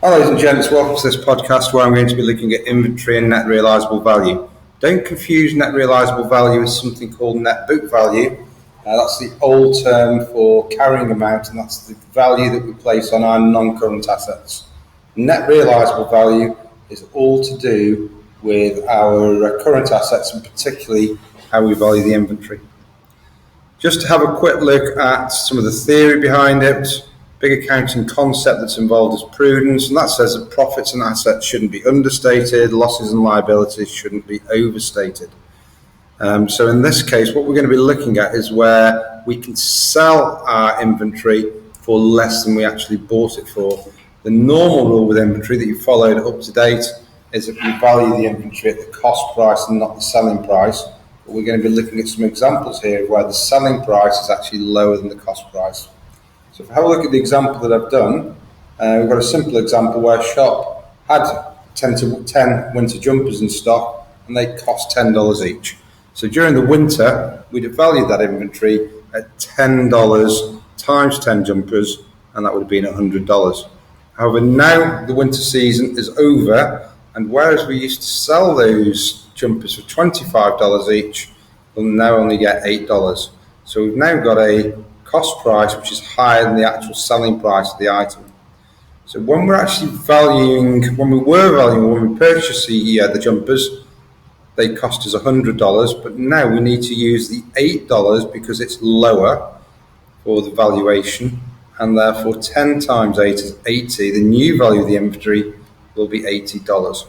Hi ladies and gents, welcome to this podcast where I'm going to be looking at inventory and net realisable value. Don't confuse net realisable value with something called net book value. That's the old term for carrying amount, and that's the value that we place on our non-current assets. Net realisable value is all to do with our current assets and particularly how we value the inventory. Just to have a quick look at some of the theory behind it. Big accounting concept that's involved is prudence, and that says that profits and assets shouldn't be understated, losses and liabilities shouldn't be overstated. So in this case, what we're going to be looking at is where we can sell our inventory for less than we actually bought it for. The normal rule with inventory that you followed up to date is that we value the inventory at the cost price and not the selling price. But we're going to be looking at some examples here where the selling price is actually lower than the cost price. So if we have a look at the example that I've done, we've got a simple example where a shop had 10 winter jumpers in stock and they cost $10 each. So during the winter, we'd have valued that inventory at $10 times 10 jumpers, and that would have been $100. However, now the winter season is over, and whereas we used to sell those jumpers for $25 each, we'll now only get $8. So we've now got a cost price which is higher than the actual selling price of the item. So when we were valuing, when we purchased the jumpers, they cost us $100, but now we need to use the $8 because it's lower for the valuation, and therefore 10 times 8 is 80. The new value of the inventory will be $80.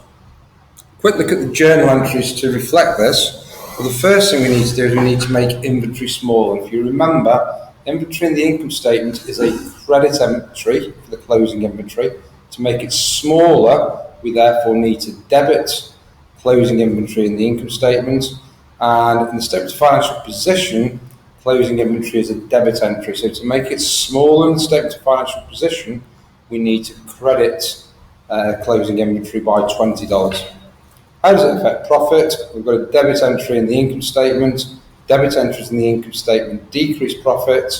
Quick look at the journal entries to reflect this. Well, the first thing we need to do is we need to make inventory small. And if you remember, inventory in the income statement is a credit entry for the closing inventory. To make it smaller, we therefore need to debit closing inventory in the income statement. And in the statement of financial position, closing inventory is a debit entry. So to make it smaller in the statement of financial position, we need to credit closing inventory by $20. How does it affect profit? We've got a debit entry in the income statement. Debit entries in the income statement decrease profit,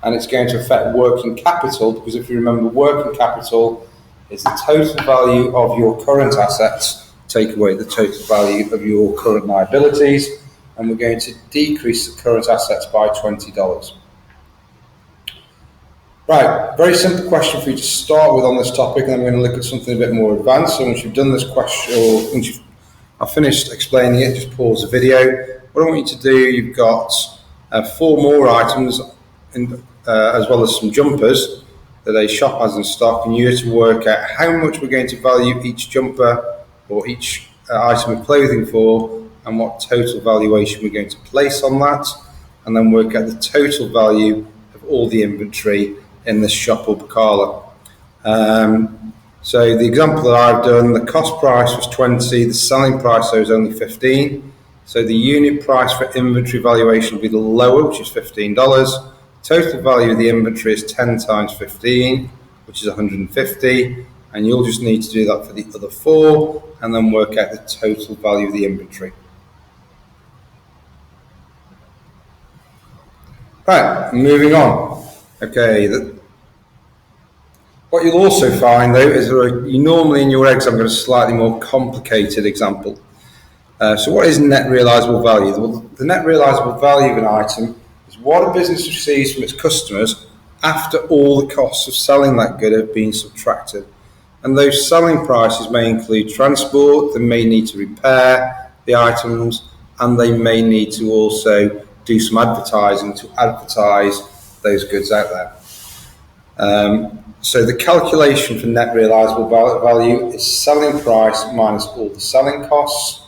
and it's going to affect working capital, because if you remember, working capital is the total value of your current assets, take away the total value of your current liabilities, and we're going to decrease the current assets by $20. Right, very simple question for you to start with on this topic, and then we're going to look at something a bit more advanced. So once you've done this question, or once I've finished explaining it, just pause the video. What I want you to do, you've got 4 more items, as well as some jumpers that a shop has in stock, and you have to work out how much we're going to value each jumper or each item of clothing for, and what total valuation we're going to place on that, and then work out the total value of all the inventory in this shop or Bacala. So the example that I've done, the cost price was 20, the selling price though was only 15. So the unit price for inventory valuation will be the lower, which is $15. Total value of the inventory is 10 times 15, which is 150. And you'll just need to do that for the other 4, and then work out the total value of the inventory. Right, moving on. Okay, what you'll also find though is that you normally in your exam got a slightly more complicated example. So what is net realisable value? Well, the net realisable value of an item is what a business receives from its customers after all the costs of selling that good have been subtracted. And those selling prices may include transport, they may need to repair the items, and they may need to also do some advertising to advertise those goods out there. So the calculation for net realisable value is selling price minus all the selling costs,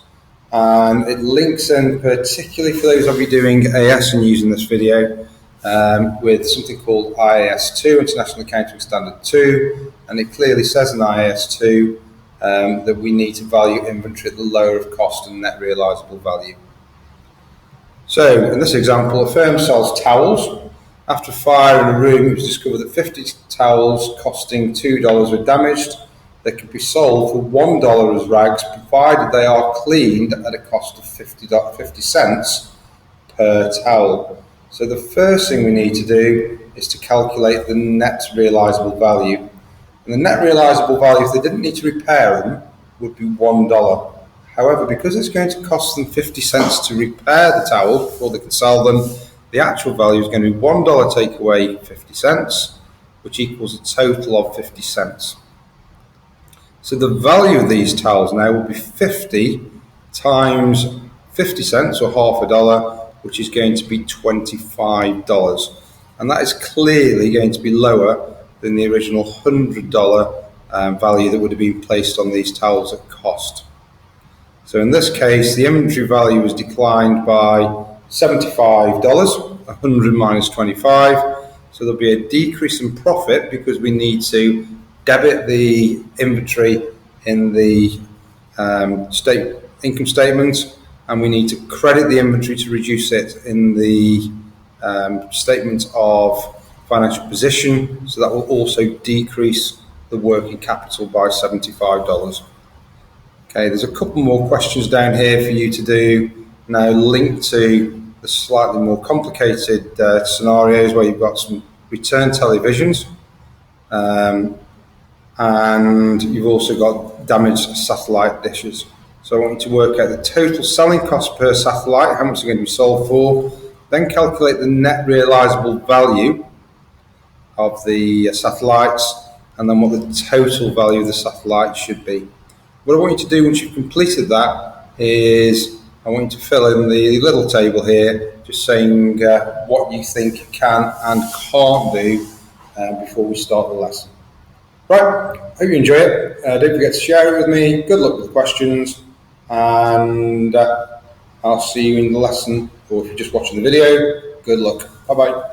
and it links in particularly for those of you doing AS and using this video with something called IAS 2, International Accounting Standard 2, and it clearly says in IAS 2 that we need to value inventory at the lower of cost and net realisable value. So in this example, a firm sells towels. After a fire in a room, it was discovered that 50 towels costing $2 were damaged. They could be sold for $1 as rags, provided they are cleaned at a cost of 50 cents per towel. So the first thing we need to do is to calculate the net realisable value. And the net realisable value, if they didn't need to repair them, would be $1. However, because it's going to cost them 50 cents to repair the towel before they can sell them, the actual value is going to be $1 take away 50 cents, which equals a total of 50 cents. So the value of these towels now will be 50 times 50 cents, or half a dollar, which is going to be $25. And that is clearly going to be lower than the original $100 value that would have been placed on these towels at cost. So in this case, the inventory value was declined by $75, 100 minus 25. So there'll be a decrease in profit because we need to debit the inventory in the income statement, and we need to credit the inventory to reduce it in the statement of financial position. So that will also decrease the working capital by $75. Okay, there's a couple more questions down here for you to do now, linked to the slightly more complicated scenarios where you've got some return televisions, and you've also got damaged satellite dishes. So I want you to work out the total selling cost per satellite, how much they're going to be sold for, then calculate the net realisable value of the satellites, and then what the total value of the satellite should be. What I want you to do once you've completed that is I want you to fill in the little table here, just saying what you think you can and can't do before we start the lesson. Right, hope you enjoy it. Don't forget to share it with me. Good luck with the questions, and I'll see you in the lesson, or if you're just watching the video, good luck. Bye-bye.